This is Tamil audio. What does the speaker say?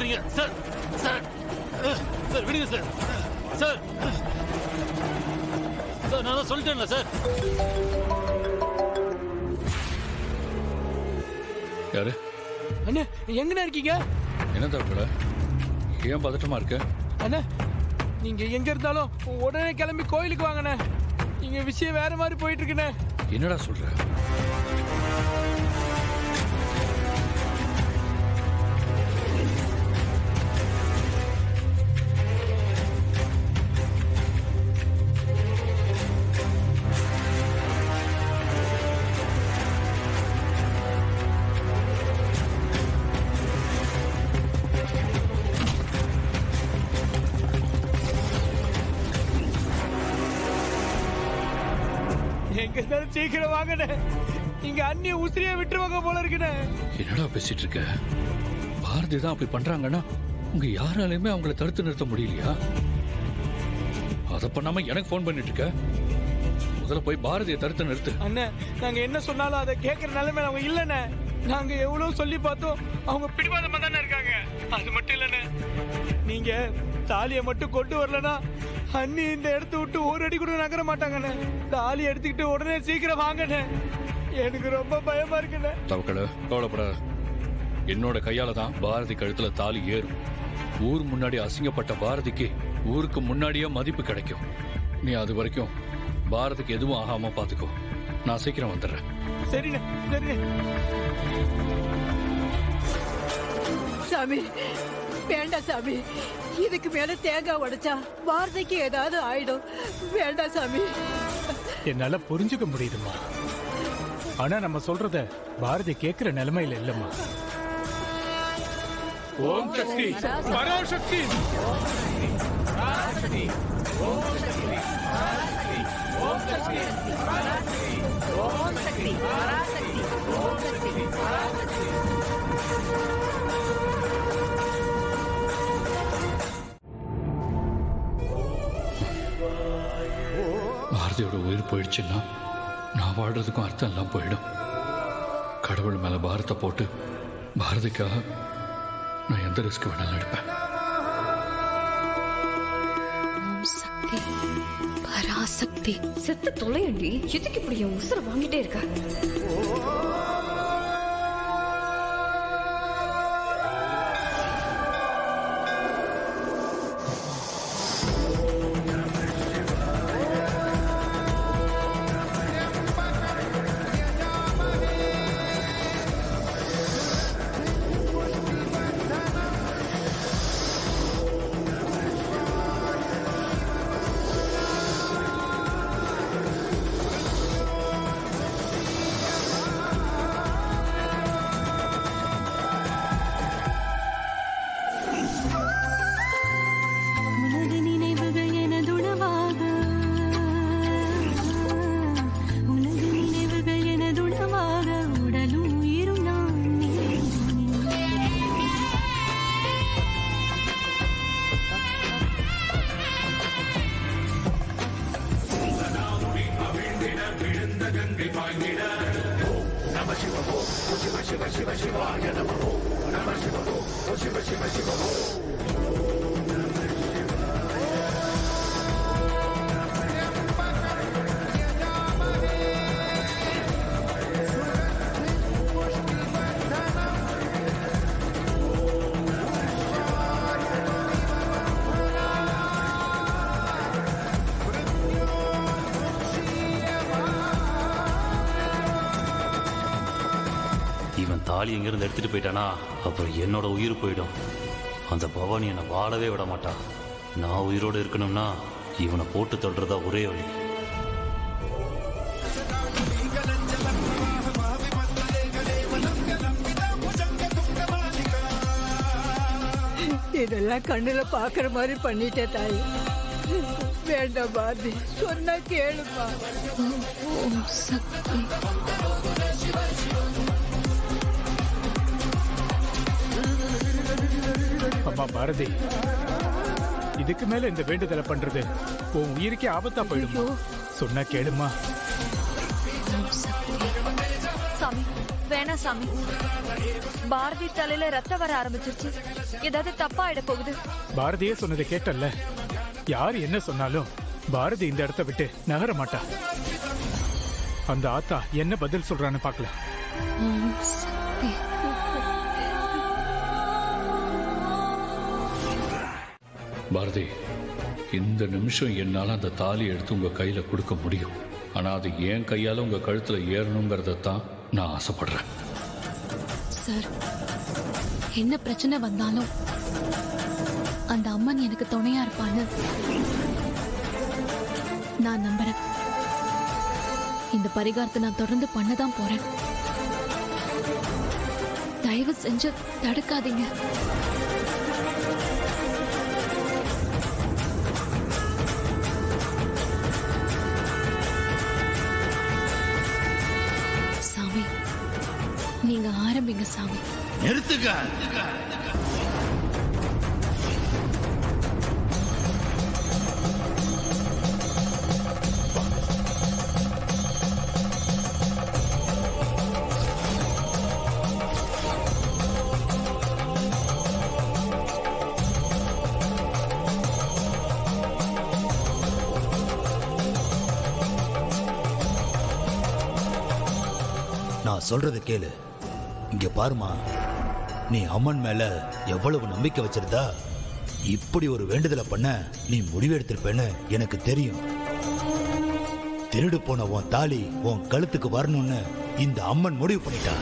பண்ணாதீங்க சார். சார் சார் விடுங்க சார். சார் சார் நான் தான் சொல்லிட்டேன்ல சார். யாரு அண்ணா எங்கண்ணா இருக்கீங்க? என்ன தவிர ஏன் பதட்டமா இருக்க? அண்ணா நீங்க எங்க இருந்தாலும் உடனே கிளம்பி கோயிலுக்கு வாங்கண்ணே. இங்க விஷயம் வேற மாதிரி போயிட்டு இருக்குண்ணே. என்னடா சொல்ற? எங்க இருந்தாலும் சீக்கிரம் வாங்கண்ணே. இங்க அண்ணிய உசிரியா விட்டுருவாங்க போல இருக்குண்ணே. என்னடா பேசிட்டு இருக்க? பாரதி தான் அப்படி பண்றாங்கன்னா உங்க யாராலையுமே அவங்கள தடுத்து நிறுத்த முடியலையா? அதை பண்ணாம எனக்கு போன் பண்ணிட்டு இருக்க. முதல்ல போய் பாரதியை தடுத்து நிறுத்து. அண்ணே நாங்க என்ன சொன்னாலும் அதை கேட்கற நிலைமையில அவங்க இல்லண்ணே. நாங்க எவ்வளவு சொல்லி பார்த்தோம், அவங்க பிடிவாதமா தானே இருக்காங்க. அது மட்டும் இல்லண்ணே, நீங்க தாலியை மட்டும் கொண்டு வரலன்னா அண்ணி இந்த இடத்த விட்டு ஒரு அடி கூட நகர மாட்டாங்கண்ணே. தாலி எடுத்துக்கிட்டு உடனே சீக்கிரம் வாங்கண்ணே. எனக்கு ரொம்ப பயமா இருக்குண்ணே. தவக்கல கவலைப்படாத. என்னோட கையால தான் பாரதி கழுத்துல தாலி ஏறும். ஊர் முன்னாடி அசிங்கப்பட்ட பாரதிக்கு ஊருக்கு முன்னாடியே மதிப்பு கிடைக்கும். நீ அது வரைக்கும் பாரதிக்கு எதுவும் ஆகாம பாத்துக்கோ. நான் சீக்கிரம் வந்துடுறேன். சரிண்ணே சரிண்ணே. சாமி வேண்டாம் சாமி. இதுக்கு மேல தேங்காய் உடைச்சா பாரதிக்கு ஏதாவது ஆயிடும். வேண்டாம் சாமி. என்னால புரிஞ்சுக்க முடியுதுமா. ஆனா நம்ம சொல்றத பாரதி கேட்கிற நிலைமையில இல்லம்மா. ஓம் சக்தி பராசக்தி. பாரதியோட உயிர் போயிடுச்சுன்னா நான் வாழ்றதுக்கும் அர்த்தம் எல்லாம் போயிடும். கடவுள் மேல பாரத்தை போட்டு பாரதிக்காக நான் எந்த ரிஸ்க் வேணாலும் எடுப்பேன். சக்தி பராசக்தி செத்து தொலையண்டி. எதுக்கு இப்படி என் உசுர வாங்கிட்டே இருக்க? இவன் தாலி எங்கிருந்து எடுத்துட்டு போயிட்டானா அப்புறம் என்னோட உயிர் போயிடும். அந்த பவானி என்னை வாழவே விட மாட்டான். நான் உயிரோடு இருக்கணும்னா இவனை போட்டு தள்ளுறதா ஒரே வழி. இதெல்லாம் கண்ணுல பாக்குற மாதிரி பண்ணிட்டே தாய். வேண்டாம் பாரதி, சொன்னா கேளுப்பா. ஓம் சக்தி. அம்மா பாரதி, இதுக்கு மேல இந்த வேண்டுதலை பண்றது உன் உயிருக்கே ஆபத்தா போயிடுமா? சொன்னா கேளுமா. சாமி வேணாம் சாமி. பாரதி தலையில ரத்தம் வர ஆரம்பிச்சிருச்சு. ஏதாவது தப்பா ஆயிட போகுது. பாரதியே சொன்னதை கேட்டல்ல. யார் என்ன சொன்னாலும் பாரதி இந்த இடத்த விட்டு நகர மாட்டா. அந்த ஆத்தா என்ன பதில் சொல்றான்னு பார்க்கல. ஓம் சக்தி. பாரதி, இந்த நிமிஷம் என்னால அந்த தாலி எடுத்து உங்க கையில கொடுக்க முடியும். ஆனா அது என் கையால உங்க கழுத்துல ஏறணுங்கிறத தான் நான் ஆசைப்படுறேன். சார், என்ன பிரச்சனை வந்தாலும் அந்த அம்மன் எனக்கு துணையா இருப்பான்னு நான் நம்புறேன். இந்த பரிகாரத்தை நான் தொடர்ந்து பண்ணதான் போறேன். தயவு செஞ்சு தடுக்காதீங்க. சாமி, நீங்க ஆரம்பிங்க சாமி. நிறுத்துங்க. நான் சொல்றது கேளு. இங்க பாருமா, நீ அம்மன் மேல எவ்வளவு நம்பிக்கை வச்சிருந்தா இப்படி ஒரு வேண்டுதலை பண்ண நீ முடிவெடுத்திருப்பேன்னு எனக்கு தெரியும். திருடு போன உன் தாலி உன் கழுத்துக்கு வரணும்னு இந்த அம்மன் முடிவு பண்ணிட்டா.